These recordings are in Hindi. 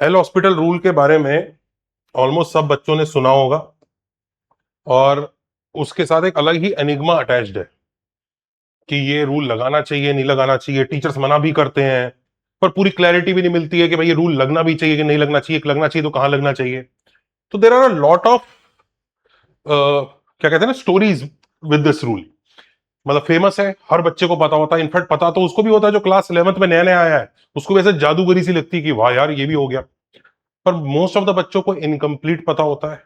एल हॉस्पिटल रूल के बारे में ऑलमोस्ट सब बच्चों ने सुना होगा और उसके साथ एक अलग ही एनिग्मा अटैच्ड है कि ये रूल लगाना चाहिए नहीं लगाना चाहिए। टीचर्स मना भी करते हैं पर पूरी क्लैरिटी भी नहीं मिलती है कि भाई ये रूल लगना भी चाहिए कि नहीं लगना चाहिए, लगना चाहिए तो कहां लगना चाहिए। तो there are a lot of क्या कहते हैं ना स्टोरीज विद दिस रूल। मतलब फेमस है, हर बच्चे को पता होता है। इनफैक्ट पता तो उसको भी होता है जो क्लास 11th में नया नया आया है, उसको वैसे जादूगरी सी लगती है कि वाह यार ये भी हो गया। पर मोस्ट ऑफ द बच्चों को इनकम्प्लीट पता होता है।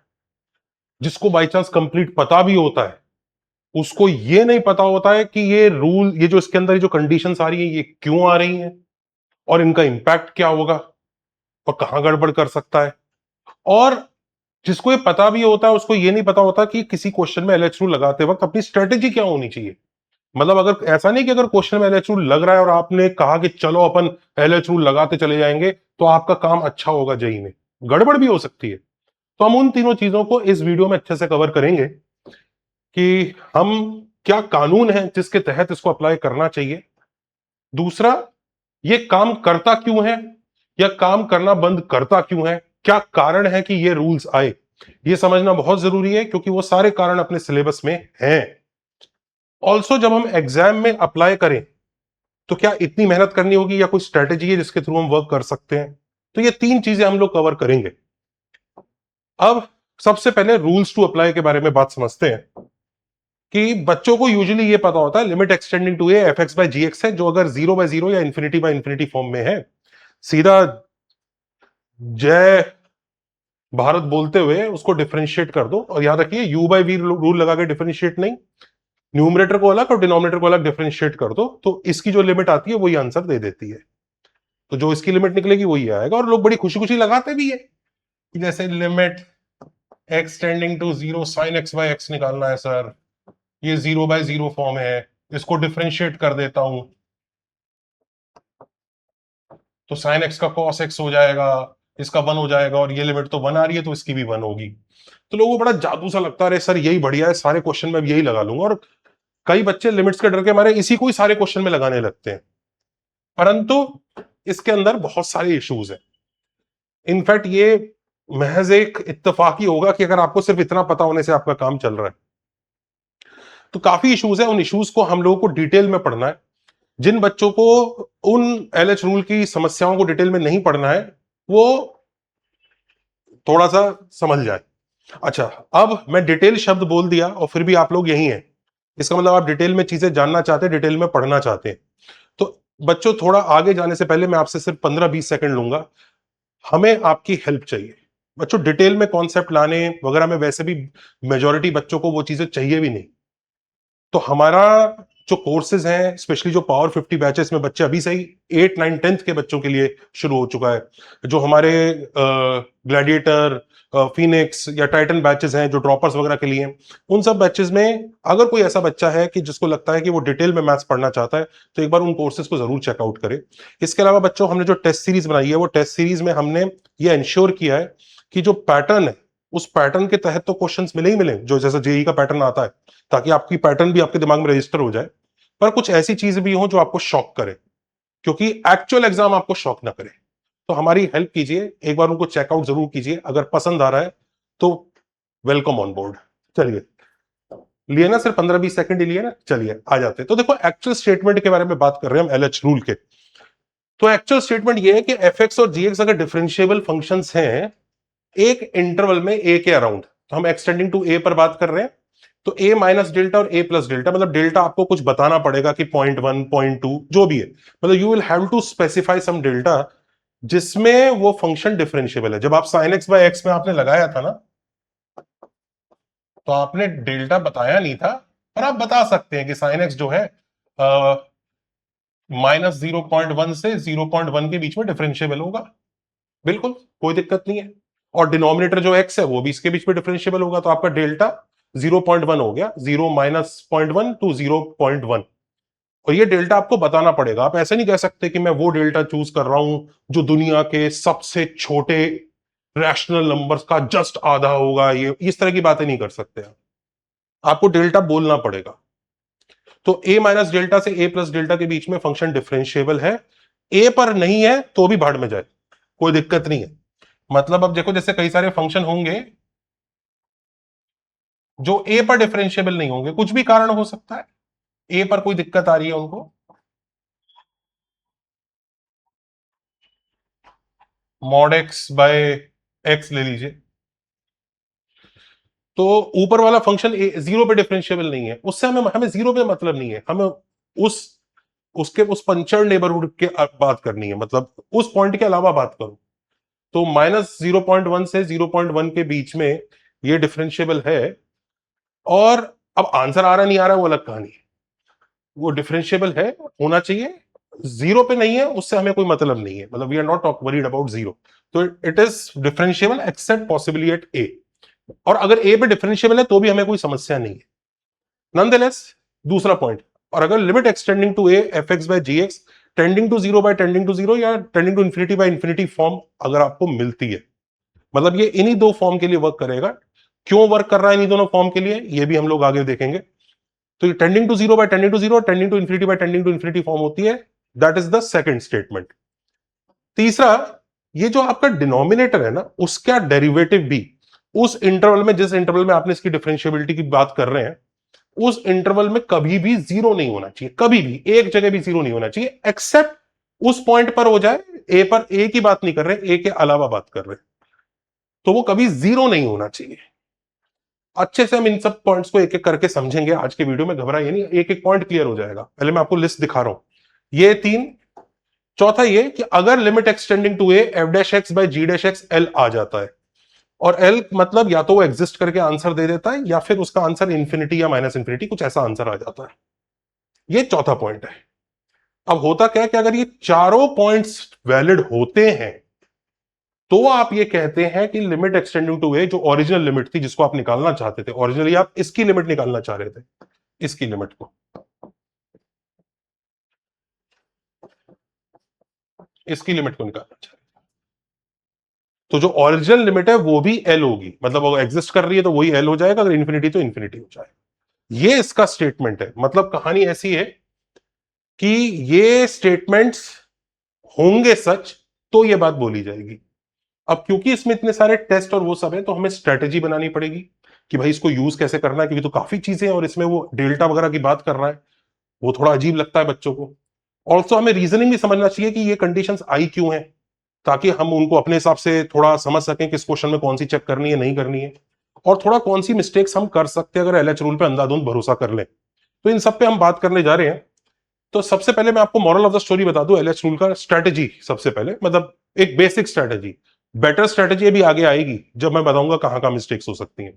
जिसको बाई चांस कंप्लीट पता भी होता है उसको ये नहीं पता होता है कि ये रूल, ये जो इसके अंदर जो कंडीशंस आ रही है ये क्यों आ रही हैं और इनका इंपैक्ट क्या होगा और कहां गड़बड़ कर सकता है। और जिसको ये पता भी होता है उसको ये नहीं पता होता कि किसी क्वेश्चन में एलएच रूल लगाते वक्त अपनी स्ट्रेटेजी क्या होनी चाहिए। मतलब अगर ऐसा नहीं कि अगर क्वेश्चन में एलएच रूल लग रहा है और आपने कहा कि चलो अपन एलएच रूल लगाते चले जाएंगे तो आपका काम अच्छा होगा, जेई में गड़बड़ भी हो सकती है। तो हम उन तीनों चीजों को इस वीडियो में अच्छे से कवर करेंगे कि हम क्या कानून है जिसके तहत इसको अप्लाई करना चाहिए। दूसरा, ये काम करता क्यों है या काम करना बंद करता क्यों है, क्या कारण है कि ये रूल्स आए, ये समझना बहुत जरूरी है क्योंकि वो सारे कारण अपने सिलेबस में हैं। ऑल्सो जब हम एग्जाम में अप्लाई करें तो क्या इतनी मेहनत करनी होगी या कोई स्ट्रेटेजी है जिसके थ्रू हम वर्क कर सकते हैं। तो ये तीन चीजें हम लोग कवर करेंगे। अब सबसे पहले रूल्स टू अप्लाई के बारे में बात समझते हैं कि बच्चों को यूजुअली ये पता होता है limit extending to A F x by g x है, जो अगर 0/0 या इन्फिनिटी बाई इन्फिनिटी फॉर्म में है, सीधा जय भारत बोलते हुए उसको डिफरेंशिएट कर दो। और याद रखिए यू बाई वी रूल लगा के डिफरेंशिएट नहीं, न्यूमरेटर को अलग और डिनोमिनेटर को अलग डिफरेंशिएट कर दो तो इसकी जो लिमिट आती है वही आंसर दे देती है। तो जो इसकी लिमिट निकलेगी वही आएगा। और लोग बड़ी खुशी खुशी लगाते भी है कि जैसे limit x tending to 0 sine x by x निकालना है सर, ये 0/0 फॉर्म है, इसको डिफरेंशिएट कर देता हूं तो साइन एक्स का कॉस एक्स हो जाएगा, इसका 1 हो जाएगा और ये लिमिट तो 1 आ रही है तो इसकी भी 1 होगी। तो लोगों को बड़ा जादू सा लगता है सर यही बढ़िया है, सारे क्वेश्चन में यही लगा लूंगा। और कई बच्चे लिमिट्स के डर के मारे इसी को ही सारे क्वेश्चन में लगाने लगते हैं, परंतु इसके अंदर बहुत सारे इश्यूज हैं। इनफैक्ट ये महज एक इत्तेफाक ही होगा कि अगर आपको सिर्फ इतना पता होने से आपका काम चल रहा है। तो काफी इश्यूज है, उन इश्यूज को हम लोगों को डिटेल में पढ़ना है। जिन बच्चों को उन एलएच रूल की समस्याओं को डिटेल में नहीं पढ़ना है वो थोड़ा सा समझ जाए। अच्छा, अब मैं डिटेल शब्द बोल दिया और फिर भी आप लोग यही हैं, इसका मतलब आप डिटेल में चीजें जानना चाहते हैं, डिटेल में पढ़ना चाहते हैं। तो बच्चों थोड़ा आगे जाने से पहले मैं आपसे सिर्फ 15-20 सेकंड लूंगा। हमें आपकी हेल्प चाहिए बच्चों, डिटेल में कॉन्सेप्ट लाने वगैरह में वैसे भी मेजॉरिटी बच्चों को वो चीजें चाहिए भी नहीं। तो हमारा जो कोर्सेज हैं, स्पेशली जो पावर 50 बैचेस में बच्चे अभी से ही 8, 9, 10th के बच्चों के लिए शुरू हो चुका है, जो हमारे ग्लैडिएटर, फिनिक्स या टाइटन बैचेस हैं जो ड्रॉपर्स वगैरह के लिए, उन सब बैचेस में अगर कोई ऐसा बच्चा है कि जिसको लगता है कि वो डिटेल में मैथ्स पढ़ना चाहता है तो एक बार उन कोर्सेज को जरूर चेकआउट करे। इसके अलावा बच्चों हमने जो टेस्ट सीरीज बनाई है वो टेस्ट सीरीज में हमने ये इंश्योर किया है कि जो पैटर्न है उस पैटर्न के तहत तो क्वेश्चंस मिले ही मिले, जो जैसा जेई का पैटर्न आता है, ताकि आपकी पैटर्न भी आपके दिमाग में रजिस्टर हो जाए। पर कुछ ऐसी चीजें भी हो जो आपको शॉक करे, क्योंकि एक्चुअल एग्जाम आपको शॉक ना करे। तो हमारी हेल्प कीजिए, एक बार उनको चेकआउट जरूर कीजिए। अगर पसंद आ रहा है तो वेलकम ऑन बोर्ड। चलिए, लिए ना सिर्फ 15-20 सेकंड ही लिए ना, चलिए आ जाते हैं। तो देखो एक्चुअल स्टेटमेंट के बारे में बात कर रहे हैं हम एलएच रूल के। तो एक्चुअल स्टेटमेंट ये है कि एफ एक्स और जी एक्स अगर डिफरेंशिएबल फंक्शंस हैं एक इंटरवल में ए के अराउंड, तो हम एक्सटेंडिंग टू ए पर बात कर रहे हैं, तो ए माइनस डेल्टा और ए प्लस डेल्टा, मतलब डेल्टा आपको कुछ बताना पड़ेगा कि 0.1 0.2 जो भी है, मतलब you will have to specify some delta जिसमें वो फंक्शन डिफरेंशिएबल है। जब आप साइन एक्स बाय एक्स में आपने लगाया था ना, तो आपने डेल्टा बताया नहीं था, पर आप बता सकते हैं कि साइन एक्स जो है -0.1 से 0.1 के बीच में डिफरेंशिएबल होगा। बिल्कुल कोई दिक्कत नहीं है। और डिनोमिनेटर जो x है वो भी इसके बीच में डिफरेंशिएबल होगा, तो आपका डेल्टा 0.1 हो गया, 0 माइनस 0.1 टू 0.1। और ये डेल्टा आपको बताना पड़ेगा। आप ऐसे नहीं कह सकते कि मैं वो डेल्टा चूज कर रहा हूं जो दुनिया के सबसे छोटे रैशनल नंबर्स का जस्ट आधा होगा, ये इस तरह की बातें नहीं कर सकते आप। आपको डेल्टा बोलना पड़ेगा। तो a माइनस डेल्टा से a प्लस डेल्टा के बीच में फंक्शन डिफरेंशिएबल है, a पर नहीं है तो भी भाड़ में जाए, कोई दिक्कत नहीं है। मतलब अब देखो जैसे कई सारे फंक्शन होंगे जो ए पर डिफरेंशिएबल नहीं होंगे, कुछ भी कारण हो सकता है, ए पर कोई दिक्कत आ रही है उनको। मॉड एक्स बाय एक्स ले लीजिए, तो ऊपर वाला फंक्शन जीरो पे डिफरेंशिएबल नहीं है, उससे हमें हमें जीरो पे मतलब नहीं है, हमें उस उसके उस पंचर नेबरहुड के बात करनी है, मतलब उस पॉइंट के अलावा बात करो। तो -0.1 से 0.1 के बीच में ये डिफरेंशिएबल है, और अब आंसर आ रहा नहीं आ रहा वो अलग कहानी है, वो डिफरेंशिएबल है, होना चाहिए, जीरो पे नहीं है उससे हमें कोई मतलब नहीं है, मतलब we are not worried about zero. तो it is differentiable except possibly at A, और अगर ए पे डिफरेंशिएबल है तो भी हमें कोई समस्या नहीं है नॉनदलेस। दूसरा पॉइंट, और अगर limit extending to A F x by ji X tending to zero by tending to zero या tending to infinity by infinity form अगर आपको मिलती है, मतलब ये इन्हीं दो फॉर्म के लिए वर्क करेगा। क्यों वर्क कर रहा है इन्हीं दोनों फॉर्म के लिए ये भी हम लोग आगे देखेंगे। तो ये tending to zero by tending to zero, tending to infinity by tending to infinity form होती है, that is the second statement. तीसरा, ये जो आपका डिनोमिनेटर है ना उसका डेरिवेटिव भी उस इंटरवल में, जिस इंटरवल में आपने इसकी डिफरेंशिएबिलिटी की बात कर रहे हैं, उस इंटरवल में कभी भी जीरो नहीं होना चाहिए, कभी भी एक जगह भी जीरो नहीं होना चाहिए, एक्सेप्ट उस पॉइंट पर हो जाए, ए पर, ए की बात नहीं कर रहे, ए के अलावा बात कर रहे, तो वो कभी जीरो नहीं होना चाहिए। अच्छे से हम इन सब पॉइंट्स को एक एक करके समझेंगे आज के वीडियो में, घबराइए नहीं, एक एक पॉइंट क्लियर हो जाएगा। पहले मैं आपको लिस्ट दिखा रहा हूं, ये तीन। चौथा ये कि अगर limit extending to A F dash x by ji dash X L आ जाता है, और एल मतलब या तो वो एग्जिस्ट करके आंसर दे देता है या फिर उसका आंसर इन्फिनिटी या माइनस इन्फिनिटी कुछ ऐसा आंसर आ जाता है, ये चौथा पॉइंट है। अब होता क्या है कि अगर ये चारों पॉइंट्स वैलिड होते हैं तो आप ये कहते हैं कि लिमिट एक्सटेंडिंग टू ए, जो ओरिजिनल लिमिट थी जिसको आप निकालना चाहते थे, ओरिजिनली आप इसकी लिमिट निकालना चाह रहे थे, इसकी लिमिट को, इसकी लिमिट को निकालना चाह रहे थे, तो जो ओरिजिनल लिमिट है वो भी एल होगी, मतलब वो एग्जिस्ट कर रही है तो वही एल हो जाएगा, अगर इन्फिनिटी तो इन्फिनिटी हो जाएगा। ये इसका स्टेटमेंट है, मतलब कहानी ऐसी है कि ये स्टेटमेंट्स होंगे सच तो ये बात बोली जाएगी। अब क्योंकि इसमें इतने सारे टेस्ट और वो सब है तो हमें स्ट्रेटेजी बनानी पड़ेगी कि भाई इसको यूज कैसे करना है, क्योंकि तो काफी चीजें हैं और इसमें वो डेल्टा वगैरह की बात कर रहा है, वो थोड़ा अजीब लगता है बच्चों को। ऑल्सो हमें रीजनिंग भी समझना चाहिए कि ये कंडीशंस आई क्यों है, ताकि हम उनको अपने हिसाब से थोड़ा समझ सकें कि इस क्वेश्चन में कौन सी चेक करनी है नहीं करनी है, और थोड़ा कौन सी मिस्टेक्स हम कर सकते हैं अगर एलएच रूल पे अंधाधुंध भरोसा कर लें। तो इन सब पे हम बात करने जा रहे हैं। तो सबसे पहले मैं आपको मॉरल ऑफ द स्टोरी बता दूं, एलएच रूल का स्ट्रेटेजी सबसे पहले, मतलब एक बेसिक स्ट्रेटेजी। बेटर स्ट्रेटेजी अभी आगे आएगी जब मैं बताऊंगा कहां कहां मिस्टेक्स हो सकती हैं।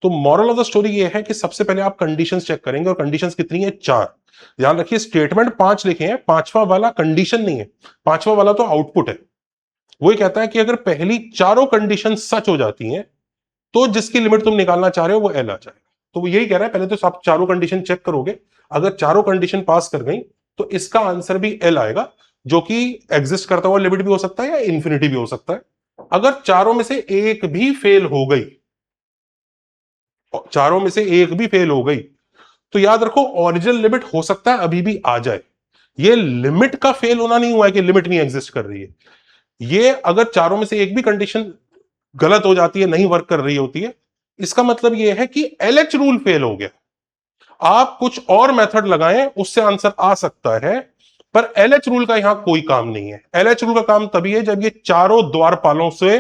तो मॉरल ऑफ द स्टोरी ये है कि सबसे पहले आप कंडीशंस चेक करेंगे, और कंडीशंस कितनी है, चार। ध्यान रखिए स्टेटमेंट पांच लिखे हैं, पांचवा वाला कंडीशन नहीं है, पांचवा वाला तो आउटपुट है। वो कहता है कि अगर पहली चारों कंडीशन सच हो जाती हैं तो जिसकी लिमिट तुम निकालना चाह रहे हो वो एल आ जाएगा। तो वो यही कह रहा है, पहले तो आप चारों कंडीशन चेक करोगे, अगर चारों कंडीशन पास कर गई तो इसका आंसर भी एल आएगा, जो कि एग्जिस्ट करता हुआ लिमिट भी हो सकता है या इन्फिनिटी भी हो सकता है। अगर चारों में से एक भी फेल हो गई, चारों में से एक भी फेल हो गई, तो याद रखो ओरिजिनल लिमिट हो सकता है अभी भी आ जाए। ये लिमिट का फेल होना नहीं हुआ है कि लिमिट नहीं एग्जिस्ट कर रही है, ये अगर चारों में से एक भी कंडीशन गलत हो जाती है, नहीं वर्क कर रही होती है, इसका मतलब यह है कि एलएच रूल फेल हो गया। आप कुछ और मेथड लगाएं उससे आंसर आ सकता है, पर एलएच रूल का यहां कोई काम नहीं है। एलएच रूल का काम तभी है जब ये चारों द्वारपालों से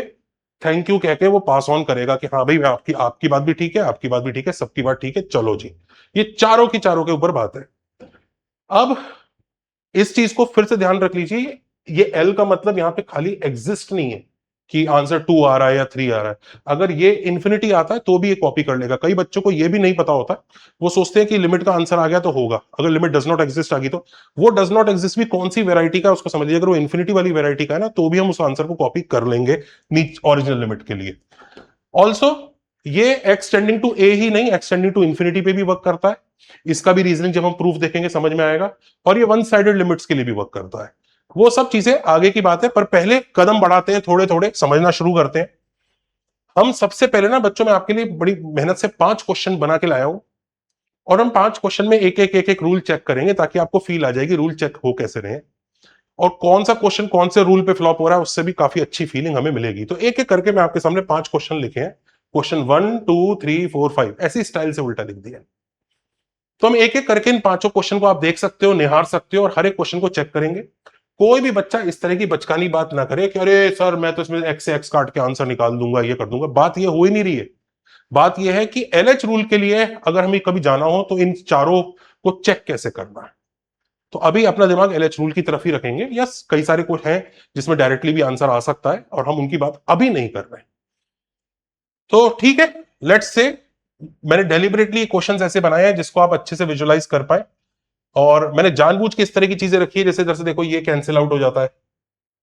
थैंक यू कह के वो पास ऑन करेगा कि हाँ भाई आपकी आपकी बात भी ठीक है, आपकी बात भी ठीक है, सबकी बात ठीक है, चलो जी। ये चारों की चारों के ऊपर बात है। अब इस चीज को फिर से ध्यान रख लीजिए, ये एल का मतलब यहां पे खाली एग्जिस्ट नहीं है कि आंसर 2 आ रहा है या 3 आ रहा है, अगर ये इंफिनिटी आता है तो भी ये कॉपी कर लेगा। कई बच्चों को ये भी नहीं पता होता, वो सोचते हैं कि लिमिट का आंसर आ गया तो होगा, अगर लिमिट डज नॉट एग्जिस्ट आ गई तो वो डज नॉट एग्जिस्ट भी कौन सी वेराइटी का उसको समझ लीजिए, अगर वो इंफिनिटी वाली वेराइटी का है ना तो भी हम उस आंसर को कॉपी कर लेंगे नीचे ओरिजिनल लिमिट के लिए। ऑल्सो ये एक्सटेंडिंग टू ए ही नहीं, एक्सटेंडिंग टू इंफिनिटी पे भी वर्क करता है, इसका भी रीजनिंग जब हम प्रूफ देखेंगे समझ में आएगा, और ये वन साइडेड लिमिट्स के लिए भी वर्क करता है। वो सब चीजें आगे की बात है, पर पहले कदम बढ़ाते हैं, थोड़े थोड़े समझना शुरू करते हैं। हम सबसे पहले ना बच्चों में आपके लिए बड़ी मेहनत से 5 क्वेश्चन बना के लाया हूं, और हम 5 क्वेश्चन में एक एक रूल चेक करेंगे ताकि आपको फील आ जाएगी रूल चेक हो कैसे रहे। और कौन सा क्वेश्चन कौन से रूल पे फ्लॉप हो रहा है उससे भी काफी अच्छी फीलिंग हमें मिलेगी। तो एक एक करके मैं आपके सामने 5 क्वेश्चन लिखे हैं, क्वेश्चन 1 2 3 4 5, ऐसी स्टाइल से उल्टा लिख दिया। तो हम एक एक करके इन 5 क्वेश्चन को आप देख सकते हो, निहार सकते हो और हर एक क्वेश्चन को चेक करेंगे। कोई भी बच्चा इस तरह की बचकानी बात ना करे कि अरे सर मैं तो इसमें एक्स से एक्स काट के आंसर निकाल दूंगा, ये कर दूंगा। बात ये हो ही नहीं रही है। बात यह है कि एलएच रूल के लिए अगर हमें कभी जाना हो तो इन चारों को चेक कैसे करना है। तो अभी अपना दिमाग एलएच रूल की तरफ ही रखेंगे। यस, कई सारे कुछ हैं जिसमें डायरेक्टली भी आंसर आ सकता है और हम उनकी बात अभी नहीं कर रहे। तो ठीक है, लेट्स से मैंने डेलिबरेटली क्वेश्चंस ऐसे बनाए हैं जिसको आप अच्छे से विजुअलाइज कर पाए, और मैंने जानबूझ के इस तरह की चीजें रखी है जैसे जैसे देखो ये कैंसिल आउट हो जाता है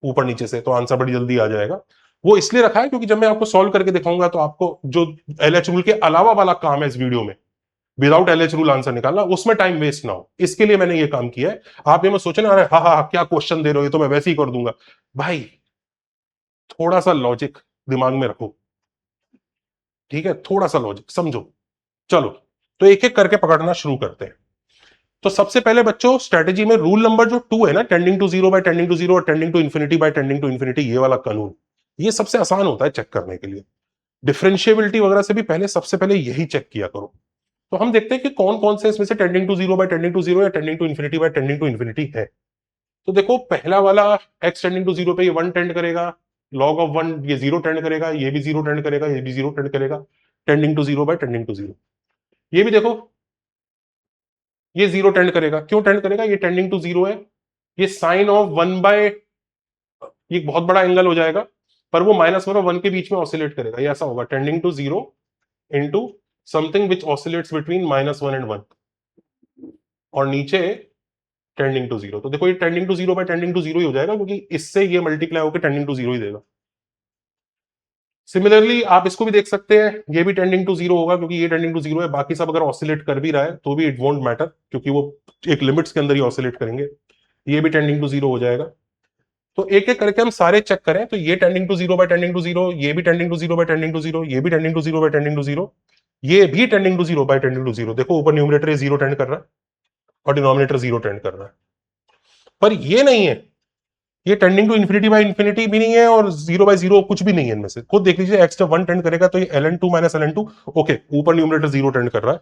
ऊपर नीचे से, तो आंसर बड़ी जल्दी आ जाएगा। वो इसलिए रखा है क्योंकि जब मैं आपको सॉल्व करके दिखाऊंगा तो आपको जो एलएच रूल के अलावा वाला काम है इस वीडियो में, विदाउट एलएच रूल आंसर निकालना, उसमें टाइम वेस्ट ना हो, इसके लिए मैंने ये काम किया है। आप ये मत सोचे ना अरे हाँ हाँ क्या क्वेश्चन दे रहे हो, ये तो मैं वैसे ही कर दूंगा। भाई थोड़ा सा लॉजिक दिमाग में रखो, ठीक है, थोड़ा सा लॉजिक समझो। चलो, तो एक एक करके पकड़ना शुरू करते हैं। तो सबसे पहले बच्चों स्ट्रेटेजी में रूल नंबर जो 2 है ना, tending to zero by tending to zero और tending to infinity by tending to infinity, ये वाला कानून, ये सबसे आसान होता है चेक करने के लिए। डिफरेंशिएबिलिटी वगैरह से भी पहले सबसे पहले यही चेक किया करो। तो हम देखते हैं कि कौन कौन से इसमें से tending to zero by tending to zero या tending to infinity by tending to infinity है। तो देखो पहला वाला एक्स टेंडिंग टू जीरो पे ये 1 टेंड करेगा, लॉग ऑफ 1 ये 0 टेंड करेगा, ये भी 0 टेंड करेगा, ये भी 0 टेंड करेगा, tending to zero by tending to zero. ये भी देखो ये 0 टेंड करेगा। क्यों टेंड करेगा? ये टेंडिंग टू जीरो है, ये साइन ऑफ 1 बाय, ये बहुत बड़ा एंगल हो जाएगा, पर वो -1 और 1 के बीच में ऑसिलेट करेगा, ये ऐसा होगा tending to zero into something which oscillates between -1 and 1, और नीचे टेंडिंग टू जीरो। तो देखो ये tending to zero by tending to zero ही हो जाएगा क्योंकि इससे ये मल्टीप्लाई होकर टेंडिंग टू जीरो ही देगा। सिमिलरली आप इसको भी देख सकते हैं, ये भी टेंडिंग टू जीरो होगा क्योंकि ये टेंडिंग टू जीरो है, बाकी सब अगर ऑसिलेट कर भी रहा है तो भी इट वोंट मैटर क्योंकि वो एक लिमिट्स के अंदर ही ऑसिलेट करेंगे। ये भी टेंडिंग टू जीरो हो जाएगा। तो एक एक करके हम सारे चेक करें तो ये tending to zero by tending to zero, ये भी tending to zero by tending to zero, ये भी tending to zero by tending to zero, ये भी tending to zero by tending to zero. देखो ऊपर न्यूमरेटर ये 0 टेंड कर रहा है और डिनोमिनेटर 0 टेंड कर रहा है, पर ये नहीं है, ये tending to infinity by infinity भी नहीं है और 0 बाय 0 कुछ भी नहीं है इनमें से। खुद देख लीजिए एक्स जब 1 टेंड करेगा तो ये ln2 माइनस ln2, ओके ऊपर न्यूमरेटर 0 टेंड कर रहा है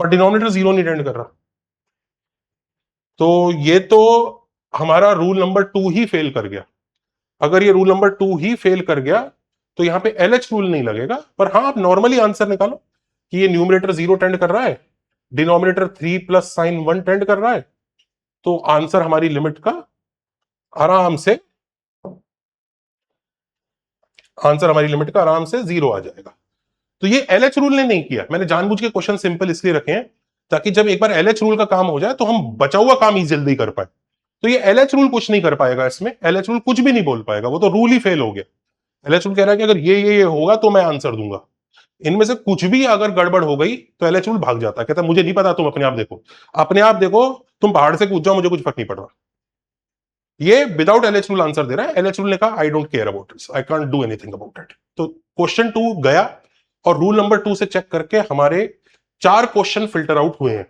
पर डिनोमिनेटर 0 नहीं टेंड कर रहा। तो ये तो हमारा रूल नंबर 2 ही फेल कर गया। अगर ये रूल नंबर 2 ही फेल कर गया तो यहां पे एलएच रूल नहीं लगेगा। पर हाँ आप नॉर्मली आंसर निकालो कि ये न्यूमरेटर 0 टेंड कर रहा है, डिनोमिनेटर 3 प्लस साइन 1 टेंड कर रहा है, तो आंसर हमारी लिमिट का आराम से, आंसर हमारी लिमिट का आराम से 0 आ जाएगा। तो ये एलएच रूल ने नहीं किया, मैंने जानबूझ के क्वेश्चन सिंपल इसलिए रखे हैं ताकि जब एक बार एलएच रूल का काम हो जाए तो हम बचा हुआ काम ही जल्दी कर पाए। तो ये एलएच रूल कुछ नहीं कर पाएगा, इसमें एलएच रूल कुछ भी नहीं बोल पाएगा, वो तो रूल ही फेल हो गया। एलएच रूल कह रहा है कि अगर ये होगा तो मैं आंसर दूंगा, इनमें से कुछ भी अगर गड़बड़ हो गई तो एलएच रूल भाग जाता है, कहता मुझे नहीं पता, तुम अपने आप देखो, अपने आप देखो, तुम पहाड़ से कूद जाओ, मुझे कुछ फर्क नहीं पड़ रहा। ये विदाउट एलएच रूल आंसर दे रहा है। एलएच रूल ने कहा I don't care about it, I can't do anything about it. तो क्वेश्चन 2 गया और रूल नंबर 2 से चेक करके हमारे 4 क्वेश्चन फिल्टर आउट हुए हैं।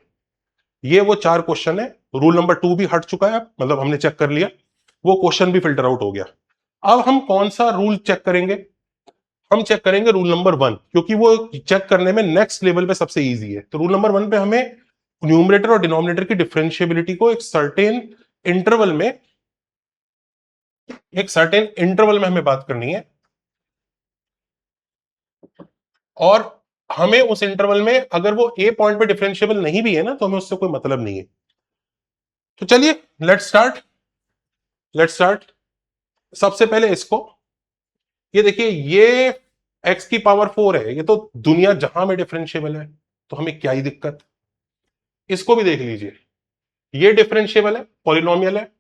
ये वो 4 क्वेश्चन है, रूल नंबर 2 भी हट चुका है, मतलब हमने चेक कर लिया, वो क्वेश्चन भी फिल्टर आउट हो गया। अब हम कौन सा रूल चेक करेंगे? हम चेक करेंगे रूल नंबर 1, क्योंकि वो चेक करने में नेक्स्ट लेवल पे सबसे इजी है। तो रूल नंबर 1 पे हमें न्यूमरेटर और डिनोमिनेटर की डिफरेंशिएबिलिटी को एक सर्टेन इंटरवल में, एक सर्टेन इंटरवल में हमें बात करनी है, और हमें उस इंटरवल में अगर वो ए पॉइंट पे डिफरेंशिएबल नहीं भी है ना तो हमें उससे कोई मतलब नहीं है। तो चलिए लेट्स स्टार्ट, लेट्स स्टार्ट। सबसे पहले इसको, ये देखिए ये x की पावर 4 है, ये तो दुनिया जहां में डिफरेंशिएबल है, तो हमें क्या ही दिक्कत। इसको भी देख लीजिए, ये डिफरेंशिएबल है, पॉलिनोमियल है।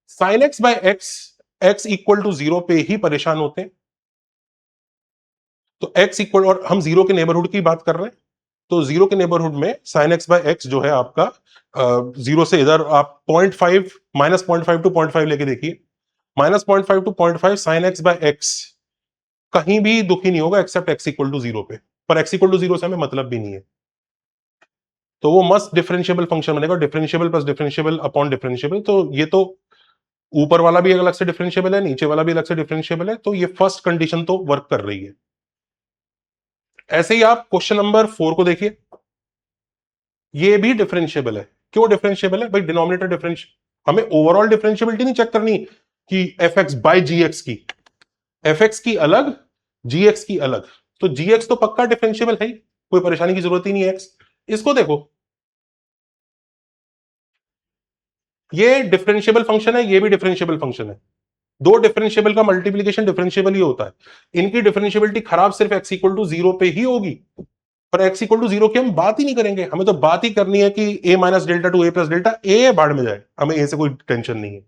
Sine x by x, x equal to 0 पे ही परेशान होते हैं। तो x इक्वल, और हम 0 के नेबरहुड की बात कर रहे हैं, तो 0 के नेबरहुड में साइन एक्स बाय एक्स जो है आपका 0 से इधर आप 0.5 -0.5 टू 0.5 लेके देखिए, -0.5 to 0.5 sine x by x कहीं भी दुखी नहीं होगा एक्सेप्ट x इक्वल टू 0 पे, पर x इक्वल टू 0 से हमें मतलब भी नहीं है, तो वो मस्ट डिफरेंशिएबल फंक्शन बनेगा, differentiable plus differentiable upon differentiable. तो ये तो ऊपर वाला भी अलग से डिफरेंशिएबल है, नीचे वाला भी अलग से डिफरेंशिएबल है, तो ये फर्स्ट कंडीशन तो वर्क कर रही है। ऐसे ही आप क्वेश्चन नंबर 4 को देखिए, ये भी डिफरेंशिएबल है। क्यों डिफरेंशिएबल है भाई? डिनोमिनेटर डिफरेंस, हमें ओवरऑल डिफरेंशिएबिलिटी नहीं चेक करनी कि f x by g x की, एफ एक्स की अलग, जी एक्स की अलग, तो जी एक्स तो पक्का डिफरेंशिएबल है ही, कोई परेशानी की जरूरत ही नहीं है एक्स। इसको देखो, ये डिफरेंशिएबल फंक्शन है, ये भी डिफरेंशिएबल फंक्शन है, दो डिफरेंशिएबल का मल्टीप्लीकेशन डिफरेंशिएबल ही होता है। इनकी डिफरेंशिएबिलिटी खराब सिर्फ एक्स इक्वल टू जीरो पे ही होगी, पर एक्स इक्वल टू जीरो की हम बात ही नहीं करेंगे, हमें तो बात ही करनी है कि ए माइनस डेल्टा टू ए प्लस डेल्टा, ए बाढ़ में जाए, हमें ए से कोई टेंशन नहीं है।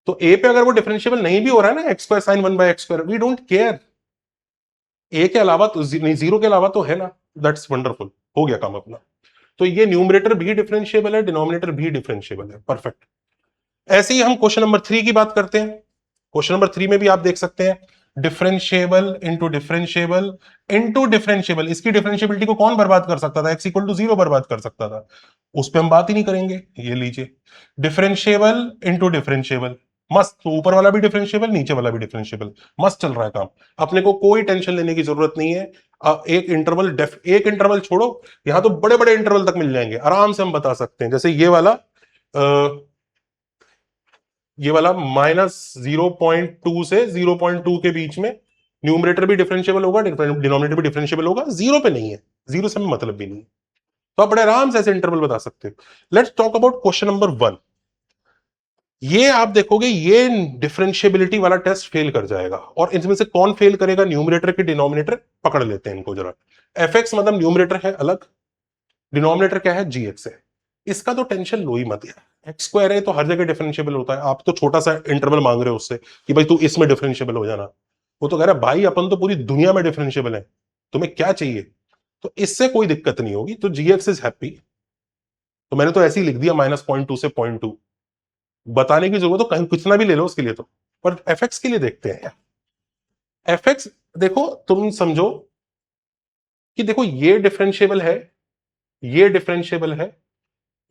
तो ए पे अगर वो डिफरेंशिएबल नहीं भी हो रहा है ना, x square sine one by x square, we don't care, A के अलावा तो नहीं, जीरो के अलावा तो है ना, दैट्स वंडरफुल, हो गया काम अपना। तो ये न्यूमरेटर भी डिफरेंशिएबल है, डिनोमिनेटर भी डिफरेंशिएबल है, परफेक्ट। ऐसे ही हम क्वेश्चन नंबर 3 की बात करते हैं। क्वेश्चन नंबर 3 में भी आप देख सकते हैं, differentiable into differentiable into differentiable, इसकी डिफरेंशिएबिलिटी को कौन बर्बाद कर सकता था? एक्स इक्वल टू जीरो बर्बाद कर सकता था, उस पर हम बात ही नहीं करेंगे। ये लीजिए, डिफरेंशिएबल इंटू डिफरेंशिएबल, मस्त, तो ऊपर वाला भी डिफरेंशिएबल, नीचे वाला भी डिफरेंशिएबल, मस्त चल रहा है काम, अपने को कोई टेंशन लेने की जरूरत नहीं है। एक इंटरवल एक इंटरवल छोड़ो, यहां तो बड़े बड़े इंटरवल तक मिल जाएंगे, आराम से हम बता सकते हैं। जैसे ये वाला -0.2 से 0.2 के बीच में न्यूमरेटर भी डिफरेंशिएबल होगा, डिनोमिनेटर भी डिफरेंशिएबल होगा, जीरो पे नहीं है, जीरो से मतलब भी नहीं है, तो आप बड़े आराम से ऐसे इंटरवल बता सकते हो। Let's talk about question number 1। ये आप देखोगे, ये डिफरेंशिएबिलिटी वाला टेस्ट फेल कर जाएगा, और इसमें से कौन फेल करेगा? न्यूमरेटर के डिनोमिनेटर, पकड़ लेते हैं इनको जरा। एफ एक्स मतलब न्यूमरेटर है अलग, डिनोमिनेटर क्या है? जी एक्स है, इसका तो टेंशन लो ही मत यार, एक्स स्क्वायर है तो हर जगह डिफरेंशिएबल होता है, आप तो छोटा सा इंटरवल मांग रहे हो उससे कि भाई तू इसमें डिफरेंशिएबल हो जाना, वो तो कह रहा है भाई अपन तो पूरी दुनिया में डिफरेंशिएबल है, तुम्हें क्या चाहिए? तो इससे कोई दिक्कत नहीं होगी, तो जी एक्स इज हैप्पी। तो मैंने तो ऐसे ही लिख दिया -0.2 से 0.2, बताने की जरूरत तो कहीं कितना भी ले लो उसके लिए, तो पर एफ एक्स के लिए देखते हैं। एफ एक्स देखो, तुम समझो कि देखो ये डिफरेंशिएबल है, ये डिफरेंशिएबल है,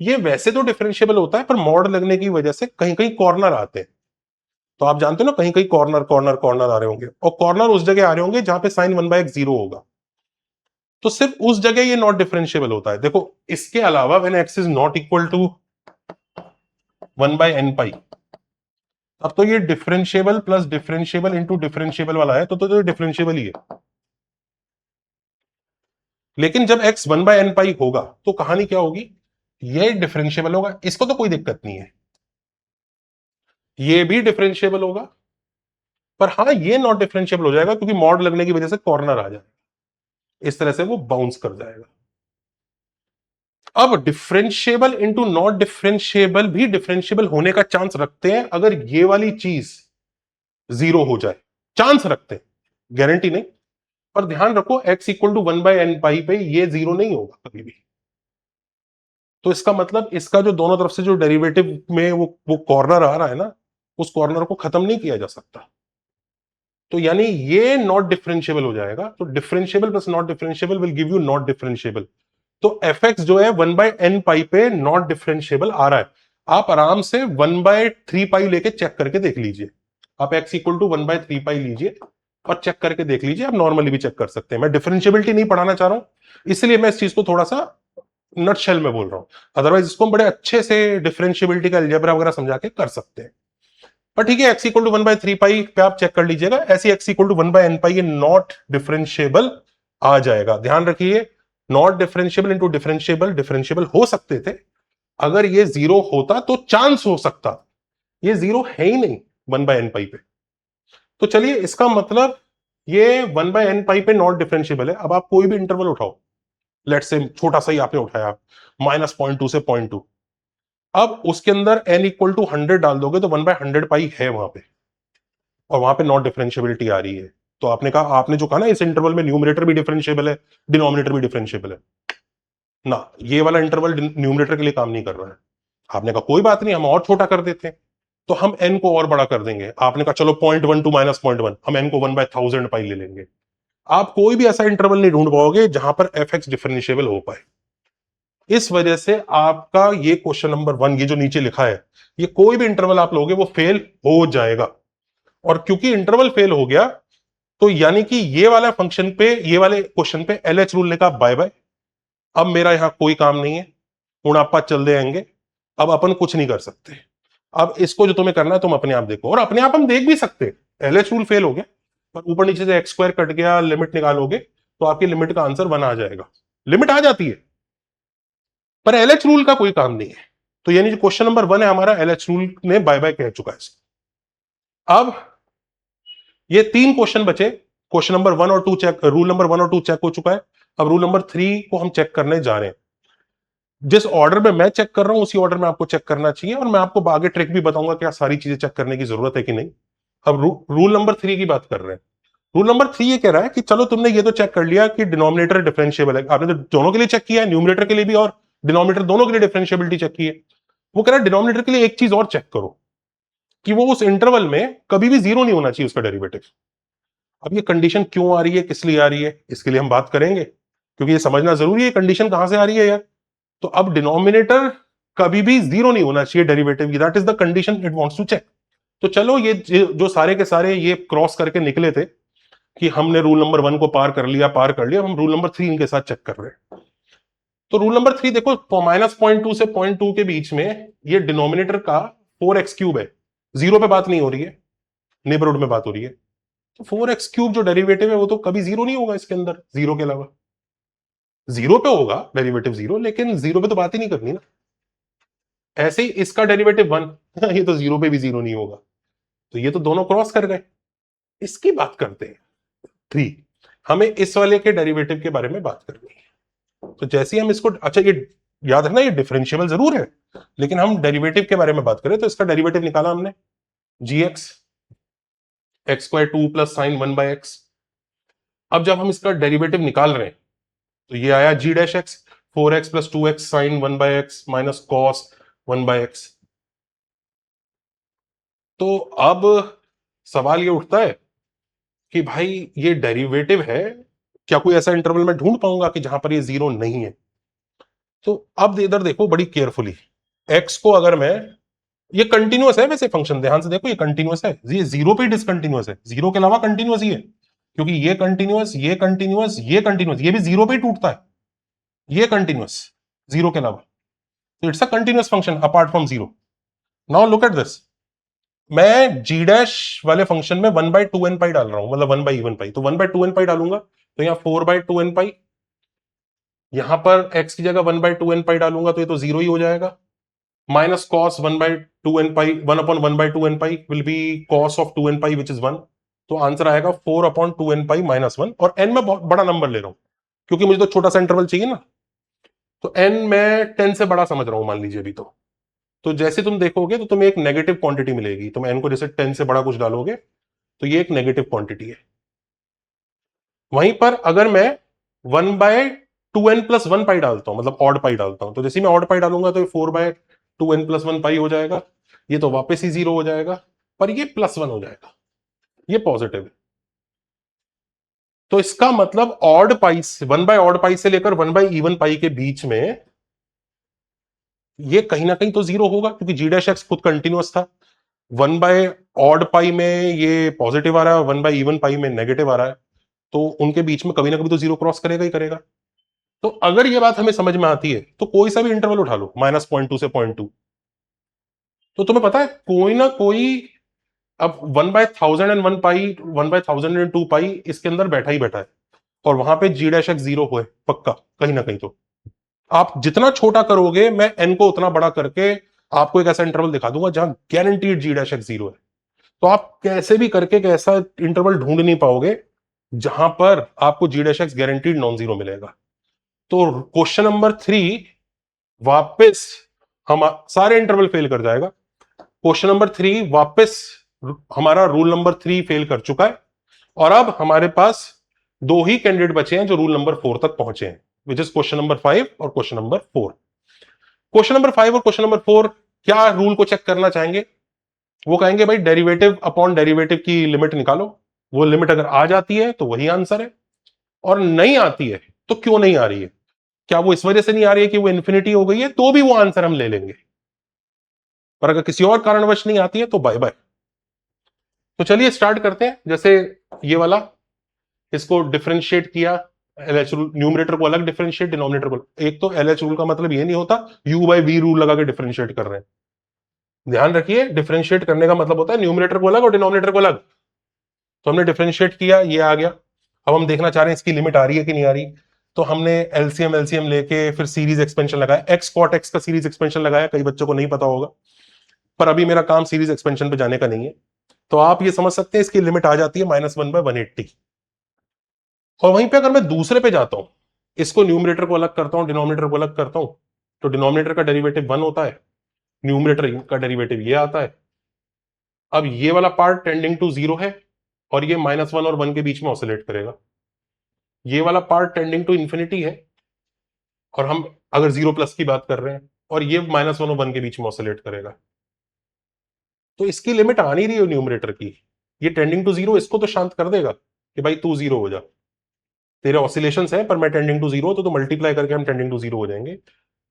ये वैसे तो डिफरेंशिएबल होता है, पर मॉड लगने की वजह से कहीं कहीं कॉर्नर आते हैं, तो आप जानते हो ना, कहीं कहीं कॉर्नर कॉर्नर कॉर्नर आ रहे होंगे, और कॉर्नर उस जगह आ रहे होंगे जहां पे sign one by x zero होगा, तो सिर्फ उस जगह ये नॉट डिफरेंशिएबल होता है। देखो, इसके अलावा when x is not equal to 1/n pi, अब तो ये differentiable plus differentiable into differentiable वाला है, तो डिफरेंशिएबल ही है। लेकिन जब x 1/n पाई होगा तो कहानी क्या होगी? ये डिफरेंशिएबल होगा, इसको तो कोई दिक्कत नहीं है, ये भी डिफरेंशिएबल होगा, पर हाँ ये नॉट डिफरेंशिएबल हो जाएगा क्योंकि मॉड लगने की वजह से कॉर्नर आ जाएगा, इस तरह से वो बाउंस कर जाएगा। अब डिफरेंशिएबल इंटू नॉट डिफरेंशिएबल भी डिफरेंशिएबल होने का चांस रखते हैं अगर ये वाली चीज जीरो हो जाए, चांस रखते हैं, गारंटी नहीं, पर ध्यान रखो x इक्वल टू 1/n पाई पे ये जीरो नहीं होगा कभी भी। तो इसका मतलब इसका जो दोनों तरफ से जो डेरिवेटिव में वो कॉर्नर आ रहा है ना, उस कॉर्नर को खत्म नहीं किया जा सकता, तो यानी ये नॉट डिफरेंशिएबल हो जाएगा। तो differentiable plus not differentiable will give you not differentiable. तो एफ एक्स जो है 1/n पाई पे नॉट डिफरेंशिएबल आ रहा है, आप आराम से 1/3 पाई लेके चेक करके देख लीजिए, आप x इक्वल टू 1/3 पाई लीजिए और चेक करके देख लीजिए, आप नॉर्मली भी चेक कर सकते हैं। मैं डिफरेंशिएबिलिटी नहीं पढ़ाना चाह रहा हूं, इसलिए मैं इस चीज को थोड़ा सा नटशेल में बोल रहा हूं, अदरवाइज इसको हम बड़े अच्छे से डिफरेंशिएबिलिटी का अलजेब्रा वगैरह समझा के कर सकते हैं। पर ठीक है, x इक्वल टू 1/3 पाई पे आप चेक कर लीजिएगा, ऐसे x इक्वल टू 1/n पाई ये नॉट डिफरेंशिएबल आ जाएगा। ध्यान रखिए, not differentiable into differentiable differentiable हो सकते थे, अगर ये जीरो होता तो चांस हो सकता, ये जीरो है ही नहीं 1/n पाई पे। तो चलिए, इसका मतलब ये 1/n पाई पे नॉट डिफरेंशिएबल है। अब आप कोई भी इंटरवल उठाओ, लेट्स से छोटा सा ही आपने उठाया -0.2 से 0.2, अब उसके अंदर n इक्वल टू 100 डाल दोगे तो 1/100 पाई है वहां पे, और वहां पे नॉट डिफरेंशिएबिलिटी आ रही है। तो आपने कहा, आपने जो कहा ना इस इंटरवल में न्यूमरेटर भी डिफरेंशिएबल है, डिनोमिनेटर भी डिफरेंशिएबल है ना, ये वाला इंटरवल न्यूमरेटर के लिए काम नहीं कर रहा है। आपने कहा कोई बात नहीं, हम और छोटा कर देते हैं, तो हम n को और बड़ा कर देंगे। आपने कहा चलो 0.1 टू -0.1, हम n को 1/1000 पाई ले लेंगे। आप कोई भी ऐसा इंटरवल नहीं ढूंढ पाओगे जहां पर एफ एक्स डिफरेंशिएबल हो पाए। इस वजह से आपका ये क्वेश्चन नंबर 1, ये जो नीचे लिखा है, ये कोई भी इंटरवल आप लोगे वो फेल हो जाएगा। और क्योंकि इंटरवल फेल हो गया, तो यानी कि ये वाला फंक्शन पे, ये वाले क्वेश्चन पे एलएच रूल ने कहा बाय बाय, अब मेरा यहां कोई काम नहीं है, हूं आपा चल दे आएंगे, अब अपन कुछ नहीं कर सकते। अब इसको जो तुम्हें करना है तुम अपने आप देखो, और अपने आप हम देख भी सकते हैं। एलएच रूल फेल हो गया, पर ऊपर नीचे से एक्स स्क्वायर कट गया, लिमिट निकालोगे तो आपकी लिमिट का आंसर 1 आ जाएगा। लिमिट आ जाती है, पर एलएच रूल का कोई काम नहीं है। तो यानी जो क्वेश्चन नंबर 1 है हमारा, एलएच रूल ने बाय बाय कह चुका है। अब ये 3 क्वेश्चन बचे। क्वेश्चन नंबर 1 और 2 चेक, रूल नंबर 1 और 2 चेक हो चुका है। अब रूल नंबर 3 को हम चेक करने जा रहे हैं। जिस ऑर्डर में मैं चेक कर रहा हूं उसी ऑर्डर में आपको चेक करना चाहिए, और मैं आपको आगे ट्रिक भी बताऊंगा क्या सारी चीजें चेक करने की जरूरत है कि नहीं। अब रूल नंबर 3 की बात कर रहे हैं। रूल नंबर 3 ये कह रहा है कि चलो तुमने ये तो चेक कर लिया कि डिनोमिनेटर डिफरेंशिएबल है, आपने तो दोनों के लिए चेक किया है, न्यूमरेटर के लिए भी और डिनोमिनेटर दोनों के लिए डिफरेंशिएबिलिटी चेक की है। वो कह रहा है डिनोमिनेटर के लिए एक चीज और चेक करो, कि वो उस इंटरवल में कभी भी जीरो नहीं होना चाहिए उसका डेरिवेटिव। अब ये कंडीशन क्यों आ रही है, किस लिए आ रही है, इसके लिए हम बात करेंगे, क्योंकि ये समझना जरूरी है कंडीशन कहां से आ रही है यार। तो अब डिनोमिनेटर कभी भी जीरो नहीं होना चाहिए डेरिवेटिव की, that is the condition it wants to check. तो चलो ये जो सारे के सारे ये क्रॉस करके निकले थे कि हमने रूल नंबर 1 को पार कर लिया, हम रूल नंबर 3 इनके साथ चेक कर रहे हैं। तो रूल नंबर 3 देखो, -0.2 से 0.2 के बीच में ये डिनोमिनेटर का 4x³ है, जीरो पे बात नहीं हो रही है, नेबरहुड में बात हो रही है। तो 4x³ जो डेरिवेटिव है वो तो कभी जीरो नहीं होगा इसके अंदर, जीरो के अलावा। जीरो पे होगा डेरिवेटिव जीरो, लेकिन जीरो पे तो बात ही नहीं करनी ना। ऐसे ही इसका डेरिवेटिव 1, ये तो जीरो पे भी जीरो नहीं होगा, तो ये तो दोनों क्रॉस कर गए। इसकी बात करते हैं 3, हमें इस वाले के डेरिवेटिव के बारे में बात करनी है। तो जैसे ही हम इसको, अच्छा ये याद रखना ये डिफरेंशिएबल जरूर है, लेकिन हम डेरिवेटिव के बारे में बात करें तो इसका डेरिवेटिव निकाला हमने, gx x² 2 plus sign 1/x। अब जब हम इसका डेरिवेटिव निकाल रहे हैं तो ये आया g'(x) 4x plus 2x sign 1/x minus cos 1/x। तो अब सवाल ये उठता है कि भाई ये डेरिवेटिव है, क्या कोई ऐसा इंटरवल में ढूंढ पाऊंगा कि जहां पर ये जीरो नहीं है। तो अब इधर देखो बड़ी केयरफुली, x को अगर मैं, ये कंटिन्यूअस है वैसे फंक्शन, ध्यान से देखो ये कंटिन्यूअस है, ये जीरो पे डिसकंटिन्यूअस है, जीरो के अलावा कंटिन्यूअस ही है, क्योंकि ये कंटिन्यूअस, ये कंटिन्यूअस, ये कंटिन्यूअस, ये भी जीरो पे ही टूटता है, ये कंटिन्यूअस जीरो के अलावा। तो it's a continuous function apart from zero. Now look at this, मैं g डैश वाले फंक्शन में 1/2n पाई डाल रहा हूं, मतलब 1/even पाई, तो 1/2n पाई डालूंगा तो यहां 4/2n पाई, यहां पर x की जगह 1/2n पाई डालूंगा तो ये तो जीरो ही हो जाएगा। Minus cos 1/2n pi, 1/1/2n pi will be cos of 2n pi which is 1। तो आंसर आएगा 4/2n पाई -1, और n में बहुत बड़ा नंबर ले रहा हूं क्योंकि मुझे तो छोटा सा इंटरवल चाहिए ना, तो n मैं 10 से बड़ा समझ रहा हूं मान लीजिए अभी। तो जैसे तुम देखोगे तो तुम्हें एक नेगेटिव क्वांटिटी मिलेगी, तुम n को जैसे 10 से बड़ा कुछ डालोगे तो ये एक नेगेटिव क्वांटिटी है। वहीं पर अगर मैं 1/2n+1 पाई डालता हूं, मतलब ऑड पाई डालता हूं, तो जैसे मैं ऑड पाई डालूंगा तो ये 4/2n+1 पाई हो जाएगा, ये तो वापस ही जीरो हो जाएगा, पर ये +1 हो जाएगा, ये पॉजिटिव है। तो इसका मतलब ऑड पाई से, 1/ऑड पाई से लेकर 1/इवन पाई के बीच में ये कहीं ना कहीं तो जीरो होगा, क्योंकि g'(x) खुद कंटिन्यूअस था। 1/ऑड पाई में ये पॉजिटिव आ रहा है, 1/इवन पाई में नेगेटिव आ रहा है, तो उनके बीच में कभी ना कभी तो जीरो क्रॉस करेगा ही करेगा। तो अगर ये बात हमें समझ में आती है तो कोई सा भी इंटरवल उठा लो, -0.2 से 0.2, तो तुम्हें पता है कोई ना कोई, अब 1/1001 पाई, 1/1002 पाई इसके अंदर बैठा ही बैठा है, और वहां पे g'(x) जीरो हो पक्का कहीं ना कहीं। तो आप जितना छोटा करोगे मैं n को उतना बड़ा करके आपको एक ऐसा इंटरवल दिखा दूंगा जहां गारंटीड g'(x) जीरो है। तो आप कैसे भी करके एक ऐसा इंटरवल ढूंढ नहीं पाओगे जहां पर आपको g'(x) गारंटीड नॉन जीरो मिलेगा। तो क्वेश्चन नंबर 3 वापस हम सारे इंटरवल फेल कर जाएगा। क्वेश्चन नंबर 3 वापस हमारा रूल नंबर 3 फेल कर चुका है, और अब हमारे पास दो ही कैंडिडेट बचे हैं जो रूल नंबर 4 तक पहुंचे हैं, विच इज क्वेश्चन नंबर 5 और क्वेश्चन नंबर 4। क्वेश्चन नंबर 5 और क्वेश्चन नंबर 4 क्या रूल को चेक करना चाहेंगे? वो कहेंगे भाई डेरिवेटिव अपॉन डेरिवेटिव की लिमिट निकालो, वो लिमिट अगर आ जाती है तो वही आंसर है, और नहीं आती है तो क्यों नहीं आ रही है। क्या वो इस वजह से नहीं आ रही है कि वो इन्फिनिटी हो गई है, तो भी वो आंसर हम ले लेंगे। पर अगर किसी और कारणवश नहीं आती है तो बाय बाय। तो चलिए स्टार्ट करते हैं। जैसे ये वाला, इसको डिफरेंशिएट किया, एलएच रूल, न्यूमरेटर को अलग डिफरेंशिएट, डिनोमिनेटर को। एक तो एलएच रूल का मतलब ये नहीं होता यू बाई वी रूल लगा के डिफरेंशिएट कर रहे हैं। ध्यान रखिए, डिफरेंशिएट करने का मतलब होता है न्यूमरेटर को अलग और डिनोमिनेटर को अलग। तो हमने डिफरेंशिएट किया, ये आ गया। अब हम देखना चाह रहे हैं इसकी लिमिट आ रही है कि नहीं आ रही। तो हमने एलसीएम लेके फिर सीरीज एक्सपेंशन लगाया, एक्स कॉट एक्स का सीरीज एक्सपेंशन लगाया। कई बच्चों को नहीं पता होगा, पर अभी मेरा काम सीरीज एक्सपेंशन पे जाने का नहीं है। तो आप ये समझ सकते हैं इसकी लिमिट आ जाती है -1/180। और वहीं पे अगर मैं दूसरे पे जाता हूं, इसको न्यूमरेटर को अलग करता हूं, डिनोमिनेटर को अलग करता हूं, तो डिनोमिनेटर का डेरिवेटिव 1 होता है, न्यूमरेटर का डेरिवेटिव ये आता है। अब ये वाला पार्ट टेंडिंग टू 0 है और ये -1 और 1 के बीच में ऑसिलेट करेगा। ये वाला पार्ट टेंडिंग टू इंफिनिटी है और हम अगर 0+ की बात कर रहे हैं, और ये -1 और 1 के बीच में ऑसिलेट करेगा। तो इसकी लिमिट आ नहीं रही है न्यूमरेटर की। ये टेंडिंग टू 0 इसको तो शांत कर देगा कि भाई तू 0 हो जा, तेरे ऑसिलेशंस हैं पर मैं टेंडिंग टू 0, तो मल्टीप्लाई करके हम टेंडिंग टू 0 हो जाएंगे।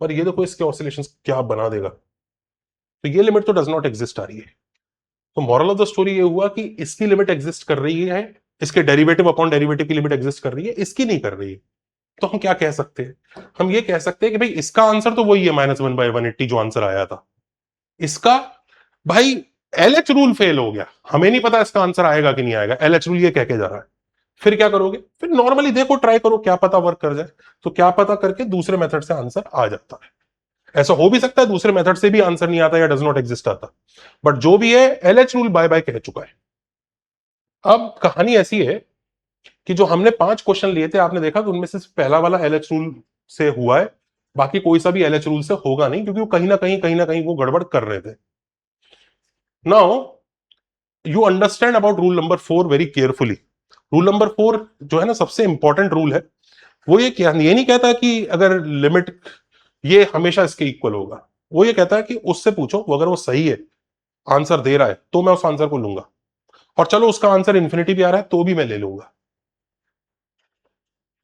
पर ये देखो इसके ऑसिलेशंस क्या बना देगा। तो ये लिमिट तो डज नॉट एग्जिस्ट आ रही है। तो मॉरल ऑफ द स्टोरी ये हुआ कि इसकी लिमिट एग्जिस्ट कर रही है, इसके डेरिवेटिव अपॉन डेरिवेटिव की लिमिट एग्जिस्ट कर रही है, इसकी नहीं कर रही है। तो हम क्या कह सकते हैं? हम ये कह सकते हैं कि भाई इसका आंसर तो वही है -1/180 जो आंसर आया था। इसका भाई एलएच रूल फेल हो गया, हमें नहीं पता इसका आंसर आएगा कि नहीं आएगा, एलएच रूल ये कह के जा रहा है। फिर क्या करोगे? फिर नॉर्मली देखो, ट्राई करो, क्या पता वर्क कर जाए। तो क्या पता करके दूसरे मेथड से आंसर आ जाता है। ऐसा हो भी सकता है दूसरे मेथड से भी आंसर नहीं आता या डज नॉट एग्जिस्ट आता, बट जो भी है एलएच रूल बाय बाय कह चुका है। अब कहानी ऐसी है कि जो हमने 5 क्वेश्चन लिए थे, आपने देखा कि उनमें से पहला वाला एलएच रूल से हुआ है, बाकी कोई सा भी एलएच रूल से होगा नहीं, क्योंकि वो कहीं ना कहीं वो गड़बड़ कर रहे थे। Now you understand about rule number 4 very carefully. Rule number 4 जो है ना, सबसे इंपॉर्टेंट रूल है। वो ये नहीं कहता कि अगर लिमिट ये हमेशा इसके इक्वल होगा। वो ये कहता है कि उससे पूछो, वो अगर वो सही है, आंसर दे रहा है, तो मैं उस आंसर को लूंगा। और चलो उसका आंसर इन्फिनिटी भी आ रहा है तो भी मैं ले लूंगा।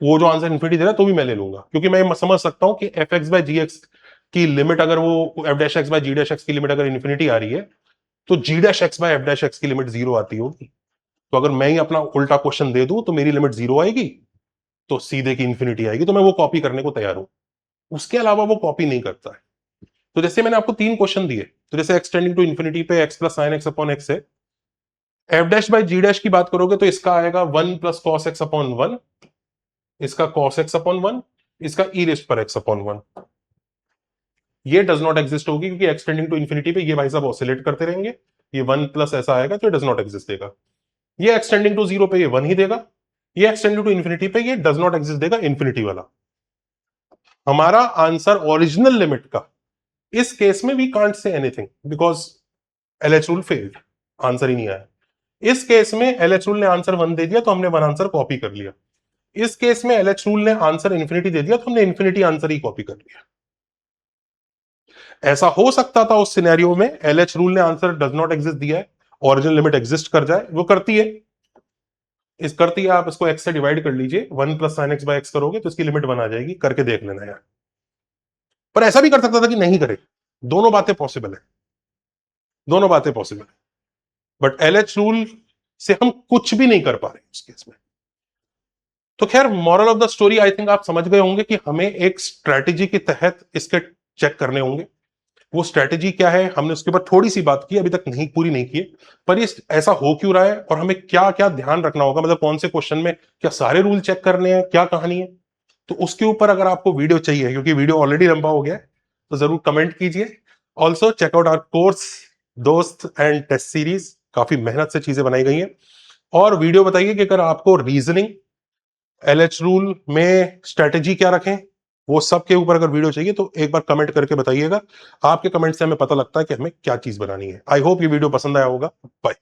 वो जो आंसर इन्फिनिटी दे रहा है तो भी मैं ले लूंगा, क्योंकि मैं समझ सकता हूं कि f x by ji x की लिमिट, अगर वो f dash x by ji dash x की लिमिट अगर इन्फिनिटी आ रही है, तो g dash x by f dash x की लिमिट 0 आती होगी। तो अगर मैं ही अपना उल्टा क्वेश्चन दे दूं तो मेरी लिमिट 0 आएगी, तो सीधे की इन्फिनिटी आएगी, तो मैं वो कॉपी करने को तैयार हूं। उसके अलावा वो कॉपी नहीं करता है। तो जैसे मैंने आपको 3 क्वेश्चन दिए, तो जैसे एक्स टेंडिंग टू इन्फिनिटी पे x plus sine x upon x है, f dash by ji dash की बात करोगे तो इसका आएगा 1 प्लस कॉस एक्स अपॉन 1, इसका cos x अपॉन 1, इसका e रेस्ट पर x अपॉन 1। ये डज नॉट एग्जिस्ट होगी, क्योंकि एक्स टेंडिंग टू इन्फिनिटी पे ये भाई साहब ऑसिलेट करते रहेंगे। ये 1 प्लस ऐसा आएगा तो ये डज नॉट एग्जिस्ट देगा। ये एक्स टेंडिंग टू 0 पे ये 1 ही देगा। ये एक्स टेंडिंग टू इन्फिनिटी पे ये डज नॉट एग्जिस्ट देगा, इन्फिनिटी वाला। हमारा आंसर ओरिजिनल लिमिट का, इस केस में we can't say anything because LH rule failed, answer ही नहीं आया। इस केस में एलएच रूल ने आंसर 1 दे दिया तो हमने 1 आंसर कॉपी कर लिया। इस केस में एलएच रूल ने आंसर इन्फिनिटी दे दिया तो हमने इन्फिनिटी आंसर ही कॉपी कर लिया। ऐसा हो सकता था उस सिनेरियो में एलएच रूल ने आंसर डज नॉट एग्जिस्ट दिया है, ओरिजिनल लिमिट एग्जिस्ट कर जाए, वो करती है। करती है, आप इसको एक्स से डिवाइड कर लीजिए, 1 plus sine x by x करोगे तो इसकी लिमिट 1 आ जाएगी, करके देख लेना यार। पर ऐसा भी कर सकता था कि नहीं करे। दोनों बातें पॉसिबल है, दोनों बातें पॉसिबल है, बट एलएच रूल से हम कुछ भी नहीं कर पा रहे उस केस में। तो खैर, moral of the story I think आप समझ गए होंगे कि हमें एक स्ट्रैटेजी के तहत इसके चेक करने होंगे। वो स्ट्रैटेजी क्या है, हमने उसके ऊपर थोड़ी सी बात की, अभी तक नहीं पूरी नहीं की है। पर ये ऐसा हो क्यों रहा है और हमें क्या क्या ध्यान रखना होगा, मतलब कौन से क्वेश्चन में क्या सारे रूल चेक करने हैं, क्या कहानी है, तो उसके ऊपर अगर आपको वीडियो चाहिए, क्योंकि वीडियो ऑलरेडी लंबा हो गया है, तो जरूर कमेंट कीजिए। Also check out our course दोस्त एंड टेस्ट सीरीज, काफी मेहनत से चीजें बनाई गई हैं। और वीडियो बताइए कि अगर आपको रीजनिंग, एलएच रूल में स्ट्रेटेजी क्या रखें, वो सब के ऊपर अगर वीडियो चाहिए तो एक बार कमेंट करके बताइएगा। आपके कमेंट से हमें पता लगता है कि हमें क्या चीज बनानी है। आई होप ये वीडियो पसंद आया होगा। बाय।